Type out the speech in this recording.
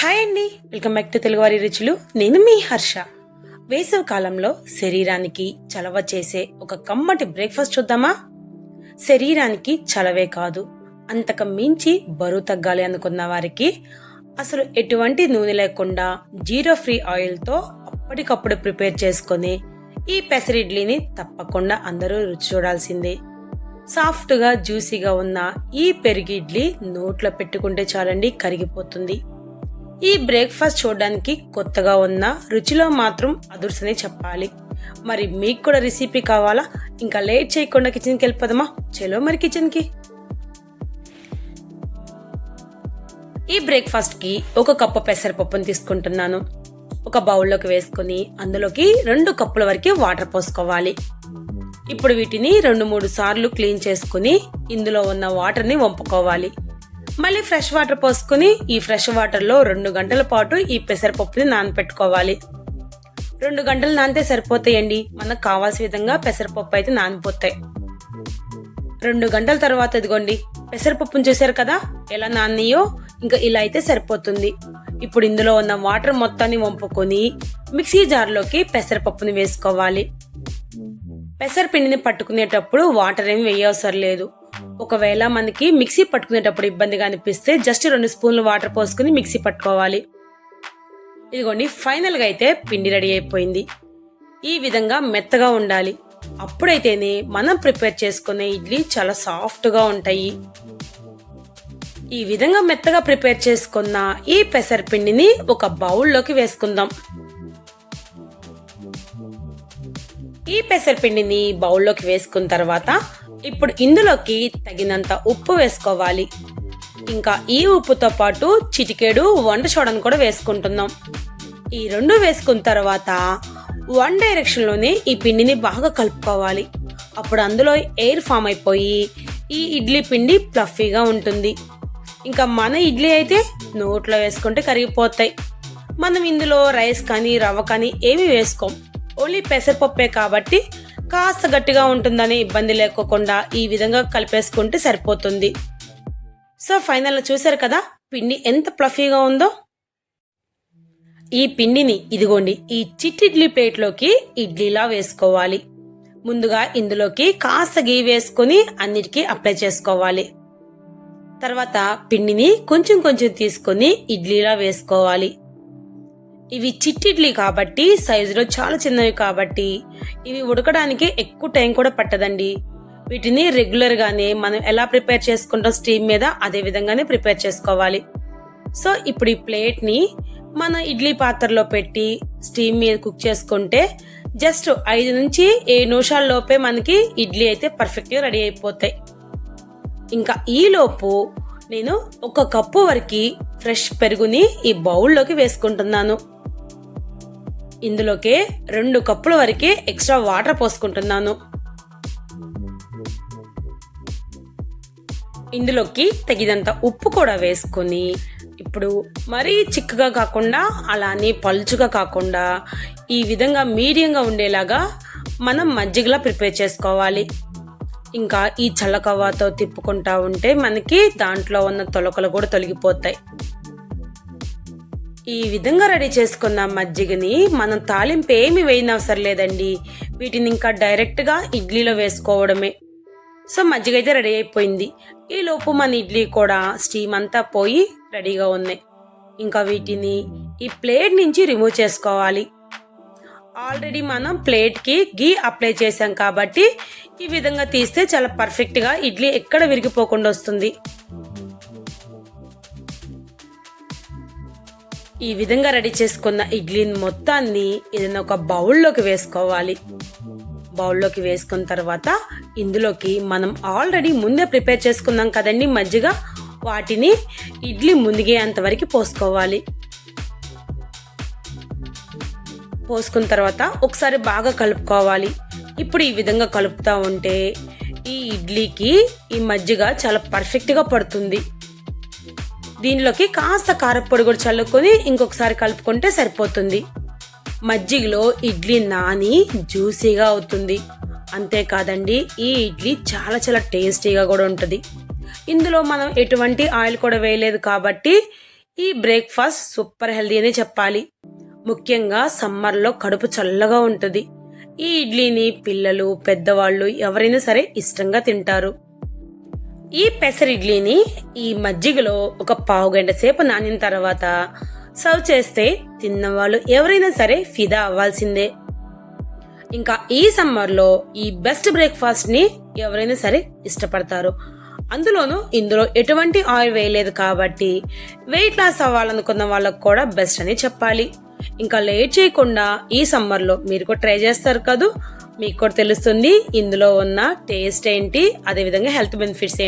Hi అండి, welcome back to తెలుగువారి రుచులు. నేను మీ హర్ష. వేసవి కాలంలో శరీరానికి చలవ చేసే ఒక కమ్మటి బ్రేక్ఫాస్ట్ చూద్దామా? శరీరానికి చలవే కాదు, అంతకు మించి బరువు తగ్గాలి అనుకున్న వారికి అసలు ఎటువంటి నూనె లేకుండా జీరో ఫ్రీ ఆయిల్తో అప్పటికప్పుడు ప్రిపేర్ చేసుకుని ఈ పెసర ఇడ్లీని తప్పకుండా అందరూ రుచి చూడాల్సిందే. సాఫ్ట్గా జ్యూసీగా ఉన్న ఈ పెరుగు ఇడ్లీ నోట్లో పెట్టుకుంటే చాలండి, కరిగిపోతుంది. ఈ బ్రేక్ఫాస్ట్ చూడడానికి కొత్తగా ఉన్న రుచిలో మాత్రం అదుర్సనే చెప్పాలి. మరి మీకు కూడా రెసిపీ కావాలా? ఇంకా లేట్ చేయకుండా కిచెన్కి వెళ్ళిపోదామా? చలో మరి కిచెన్కి. ఈ బ్రేక్ఫాస్ట్కి 1 కప్పు పెసరపప్పును తీసుకుంటున్నాను. ఒక బౌల్లోకి వేసుకుని అందులోకి 2 కప్పుల వరకు వాటర్ పోసుకోవాలి. ఇప్పుడు వీటిని 2-3 సార్లు క్లీన్ చేసుకుని ఇందులో ఉన్న వాటర్ని వంపుకోవాలి. మళ్ళీ ఫ్రెష్ వాటర్ పోసుకుని ఈ ఫ్రెష్ వాటర్లో 2 గంటల పాటు ఈ పెసరపప్పుని నానపెట్టుకోవాలి. 2 గంటలు నానితే సరిపోతాయండి. మనకు కావాల్సిన విధంగా పెసరపప్పు అయితే నానిపోతాయి. 2 గంటల తర్వాత ఇదిగోండి, పెసరపప్పును చూసారు కదా ఎలా నానియో, ఇంకా ఇలా అయితే సరిపోతుంది. ఇప్పుడు ఇందులో ఉన్న వాటర్ మొత్తాన్ని వంపుకొని మిక్సీ జార్లోకి పెసరపప్పుని వేసుకోవాలి. పెసరపిండిని పట్టుకునేటప్పుడు వాటర్ ఏమి వేయవసరం లేదు. ఒకవేళ మనకి మిక్సీ పట్టుకునేటప్పుడు ఇబ్బందిగా అనిపిస్తే జస్ట్ 2 స్పూన్లు వాటర్ పోసుకుని మిక్సీ పట్టుకోవాలి. ఇదిగోండి, ఫైనల్ గా అయితే పిండి రెడీ అయిపోయింది. ఈ విధంగా మెత్తగా ఉండాలి. అప్పుడైతేనే మనం ప్రిపేర్ చేసుకునే ఇడ్లీ చాలా సాఫ్ట్ గా ఉంటాయి. ఈ విధంగా మెత్తగా ప్రిపేర్ చేసుకున్న ఈ పెసరపిండిని ఒక బౌల్లోకి వేసుకుందాం. ఈ పెసరపిండిని బౌల్లోకి వేసుకున్న తర్వాత ఇప్పుడు ఇందులోకి తగినంత ఉప్పు వేసుకోవాలి. ఇంకా ఈ ఉప్పుతో పాటు చిటికెడు వంట సోడాను కూడా వేసుకుంటున్నాం. ఈ 2 వేసుకున్న తర్వాత 1 డైరెక్షన్ లోనే ఈ పిండిని బాగా కలుపుకోవాలి. అప్పుడు అందులో ఎయిర్ ఫామ్ అయిపోయి ఈ ఇడ్లీ పిండి ఫ్లఫీగా ఉంటుంది. ఇంకా మన ఇడ్లీ అయితే నోట్లో వేసుకుంటే కరిగిపోతాయి. మనం ఇందులో రైస్ కానీ రవ్వ కానీ ఏమి వేసుకోం, ఓన్లీ పెసరపప్పే కాబట్టి కాస్త గట్టిగా ఉంటుందని ఇబ్బంది లేకోకుండా ఈ విధంగా కలిపేసుకుంటే సరిపోతుంది. సో ఫైనల్ చూసారు కదా పిండి ఎంత ఫ్లఫీగా ఉందో. ఈ పిండిని ఇదిగోండి ఈ చిట్టి ఇడ్లీ ప్లేట్లోకి ఇడ్లీలా వేసుకోవాలి. ముందుగా ఇందులోకి కాస్త గీ వేసుకుని అన్నిటికీ అప్లై చేసుకోవాలి. తర్వాత పిండిని కొంచెం కొంచెం తీసుకొని ఇడ్లీలా వేసుకోవాలి. ఇవి చిట్టిడ్లీ కాబట్టి సైజులో చాలా చిన్నవి కాబట్టి ఇవి ఉడకడానికి ఎక్కువ టైం కూడా పట్టదండి. వీటిని రెగ్యులర్ గానే మనం ఎలా ప్రిపేర్ చేసుకుంటాం స్టీమ్ మీద, అదే విధంగానే ప్రిపేర్ చేసుకోవాలి. సో ఇప్పుడు ఈ ప్లేట్ ని మన ఇడ్లీ పాత్రలో పెట్టి స్టీమ్ మీద కుక్ చేసుకుంటే జస్ట్ 5 నుంచి 7 నిమిషాల లోపే మనకి ఇడ్లీ అయితే పర్ఫెక్ట్ గా రెడీ అయిపోతాయి. ఇంకా ఈ లోపు నేను 1 కప్పు వరకు ఫ్రెష్ పెరుగుని ఈ బౌల్లోకి వేసుకుంటున్నాను. ఇందులోకి 2 కప్పుల వరకే ఎక్స్ట్రా వాటర్ పోసుకుంటున్నాను. ఇందులోకి తగినంత ఉప్పు కూడా వేసుకుని ఇప్పుడు మరీ చిక్కగా కాకుండా అలానే పలుచుగా కాకుండా ఈ విధంగా మీడియంగా ఉండేలాగా మనం మజ్జిగలా ప్రిపేర్ చేసుకోవాలి. ఇంకా ఈ చల్లకవ్వతో తిప్పుకుంటా ఉంటే మనకి దాంట్లో ఉన్న తొలకలు కూడా తొలగిపోతాయి. ఈ విధంగా రెడీ చేసుకున్న మజ్జిగని మనం తాలింపు ఏమి వేయనవసరం లేదండి. వీటిని ఇంకా డైరెక్ట్ గా ఇడ్లీలో వేసుకోవడమే. సో మజ్జిగ అయితే రెడీ అయిపోయింది. ఈ లోపు మన ఇడ్లీ కూడా స్టీమ్ అంతా పోయి రెడీగా ఉన్నాయి. ఇంకా వీటిని ఈ ప్లేట్ నుంచి రిమూవ్ చేసుకోవాలి. ఆల్రెడీ మనం ప్లేట్ కి గీ అప్లై చేసాం కాబట్టి ఈ విధంగా తీస్తే చాలా పర్ఫెక్ట్ గా ఇడ్లీ ఎక్కడ విరిగిపోకుండా వస్తుంది. ఈ విధంగా రెడీ చేసుకున్న ఇడ్లీని మొత్తాన్ని ఏదైనా ఒక బౌల్లోకి వేసుకోవాలి. బౌల్లోకి వేసుకున్న తర్వాత ఇందులోకి మనం ఆల్రెడీ ముందే ప్రిపేర్ చేసుకున్నాం కదండి మజ్జిగ, వాటిని ఇడ్లీ మునిగేంత వరకు పోసుకోవాలి. పోసుకున్న తర్వాత ఒకసారి బాగా కలుపుకోవాలి. ఇప్పుడు ఈ విధంగా కలుపుతూ ఉంటే ఈ ఇడ్లీకి ఈ మజ్జిగ చాలా పర్ఫెక్ట్ గా పడుతుంది. దీనిలోకి కాస్త కారపొడి కూడా చల్లుకొని ఇంకొకసారి కలుపుకుంటే సరిపోతుంది. మజ్జిగలో ఇడ్లీ నాని జ్యూసీగా అవుతుంది. అంతేకాదండి, ఈ ఇడ్లీ చాలా చాలా టేస్టీగా కూడా ఉంటుంది. ఇందులో మనం ఎటువంటి ఆయిల్ కూడా వేయలేదు కాబట్టి ఈ బ్రేక్ఫాస్ట్ సూపర్ హెల్దీ అని చెప్పాలి. ముఖ్యంగా సమ్మర్లో కడుపు చల్లగా ఉంటుంది. ఈ ఇడ్లీని పిల్లలు, పెద్దవాళ్ళు ఎవరైనా సరే ఇష్టంగా తింటారు. ఈ పెసర ఇడ్లీని ఈ మజ్జిగలో ఒక పావు గంట సేపు నానిన తర్వాత సర్వ్ చేస్తే తిన్నవాళ్ళు ఎవరైనా సరే ఫిదా అవ్వాల్సిందే. ఇంకా ఈ సమ్మర్లో ఈ బెస్ట్ బ్రేక్ఫాస్ట్ ని ఎవరైనా సరే ఇష్టపడతారు. అందులోనూ ఇందులో ఎటువంటి ఆయిల్ వేయలేదు కాబట్టి వెయిట్ లాస్ అవ్వాలనుకున్న వాళ్ళకు కూడా బెస్ట్ అని చెప్పాలి. ఇంకా లేట్ చేయకుండా ఈ సమ్మర్లో మీరు కూడా ట్రై చేస్తారు కదా, మీకు కూడా తెలుస్తుంది ఇందులో ఉన్న టేస్ట్ ఏంటి, అదేవిధంగా హెల్త్ బెనిఫిట్స్ ఏంటి.